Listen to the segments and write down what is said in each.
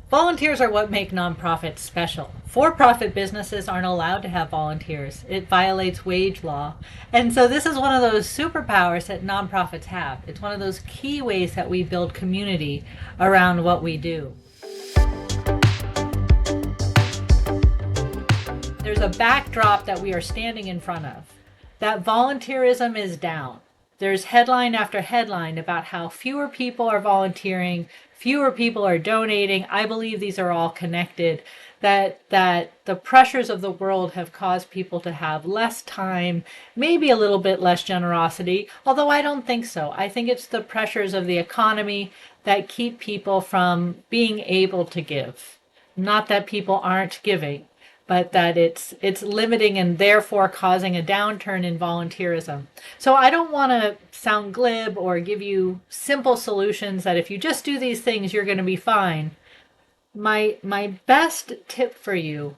Volunteers are what make nonprofits special. For-profit businesses aren't allowed to have volunteers. It violates wage law. And so this is one of those superpowers that nonprofits have. It's one of those key ways that we build community around what we do. There's a backdrop that we are standing in front of. That volunteerism is down. There's headline after headline about how fewer people are volunteering, fewer people are donating. I believe these are all connected. That the pressures of the world have caused people to have less time, maybe a little bit less generosity, although I don't think so. I think it's the pressures of the economy that keep people from being able to give. Not that people aren't giving, but that it's limiting and therefore causing a downturn in volunteerism. So I don't want to sound glib or give you simple solutions that if you just do these things you're going to be fine. My best tip for you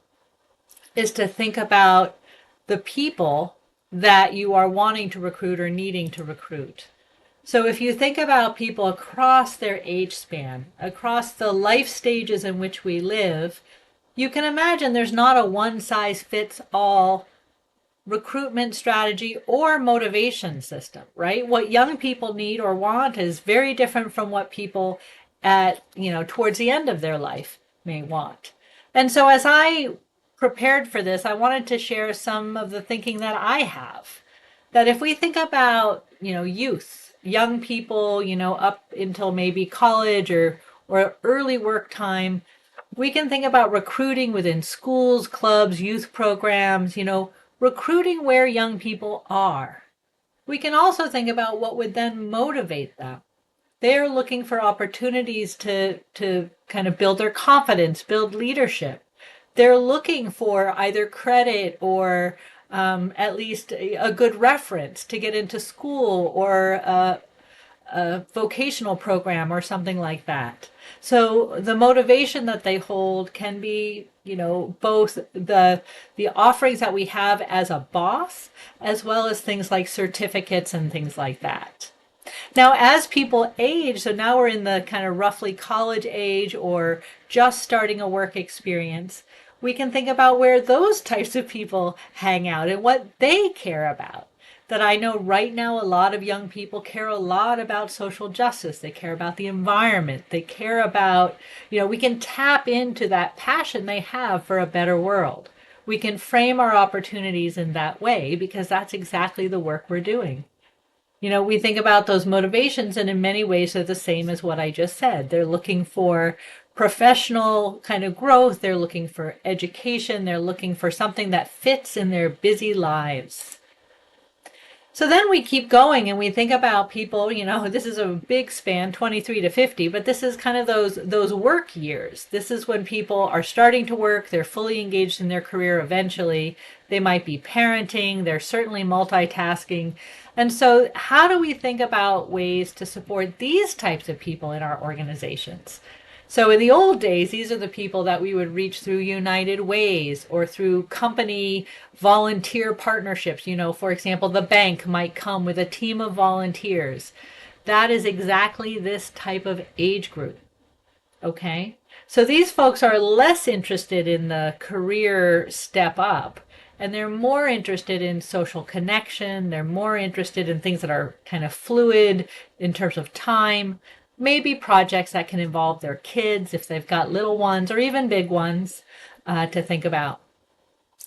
is to think about the people that you are wanting to recruit or needing to recruit. So if you think about people across their age span, across the life stages in which we live, you can imagine there's not a one size fits all recruitment strategy or motivation system, right? What young people need or want is very different from what people towards the end of their life may want. And so as I prepared for this, I wanted to share some of the thinking that I have. That if we think about, youth, young people, up until maybe college or early work time, we can think about recruiting within schools, clubs, youth programs, recruiting where young people are. We can also think about what would then motivate them. They're looking for opportunities to kind of build their confidence, build leadership. They're looking for either credit or at least a good reference to get into school or a vocational program or something like that. So the motivation that they hold can be, both the offerings that we have as a boss, as well as things like certificates and things like that. Now, as people age, so now we're in the kind of roughly college age or just starting a work experience, we can think about where those types of people hang out and what they care about. That I know right now a lot of young people care a lot about social justice. They care about the environment. They care about, we can tap into that passion they have for a better world. We can frame our opportunities in that way because that's exactly the work we're doing. We think about those motivations, and in many ways they're the same as what I just said. They're looking for professional kind of growth. They're looking for education. They're looking for something that fits in their busy lives. So then we keep going and we think about people, this is a big span, 23 to 50, but this is kind of those work years. This is when people are starting to work, they're fully engaged in their career eventually. They might be parenting, they're certainly multitasking. And so how do we think about ways to support these types of people in our organizations? So in the old days, these are the people that we would reach through United Ways or through company volunteer partnerships. For example, the bank might come with a team of volunteers. That is exactly this type of age group. Okay? So these folks are less interested in the career step up, and they're more interested in social connection. They're more interested in things that are kind of fluid in terms of time. Maybe projects that can involve their kids if they've got little ones or even big ones to think about.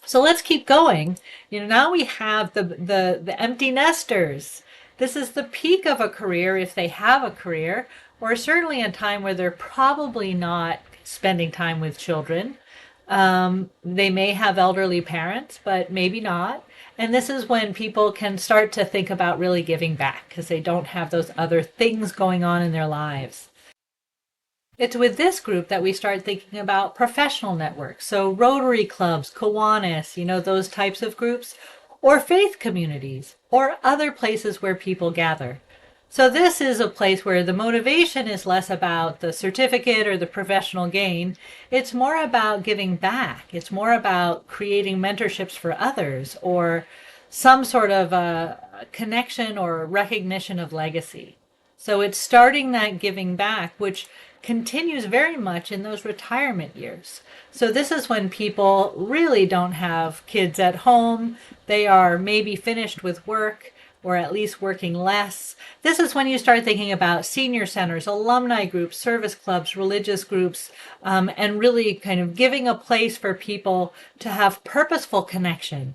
So let's keep going. Now we have the empty nesters. This is the peak of a career if they have a career, or certainly a time where they're probably not spending time with children. They may have elderly parents, but maybe not. And this is when people can start to think about really giving back because they don't have those other things going on in their lives. It's with this group that we start thinking about professional networks. So Rotary clubs, Kiwanis, those types of groups, or faith communities, or other places where people gather. So this is a place where the motivation is less about the certificate or the professional gain. It's more about giving back. It's more about creating mentorships for others or some sort of a connection or recognition of legacy. So it's starting that giving back, which continues very much in those retirement years. So this is when people really don't have kids at home. They are maybe finished with work or at least working less. This is when you start thinking about senior centers, alumni groups, service clubs, religious groups, and really kind of giving a place for people to have purposeful connection,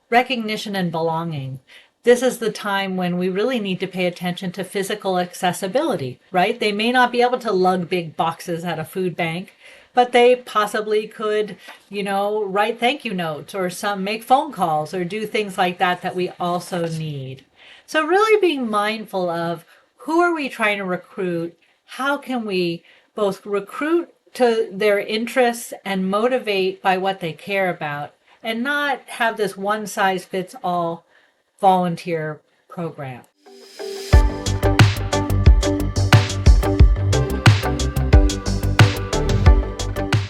recognition, and belonging. This is the time when we really need to pay attention to physical accessibility, right? They may not be able to lug big boxes at a food bank, but they possibly could, write thank you notes or some make phone calls or do things like that that we also need. So really being mindful of who are we trying to recruit? How can we both recruit to their interests and motivate by what they care about and not have this one size fits all volunteer program.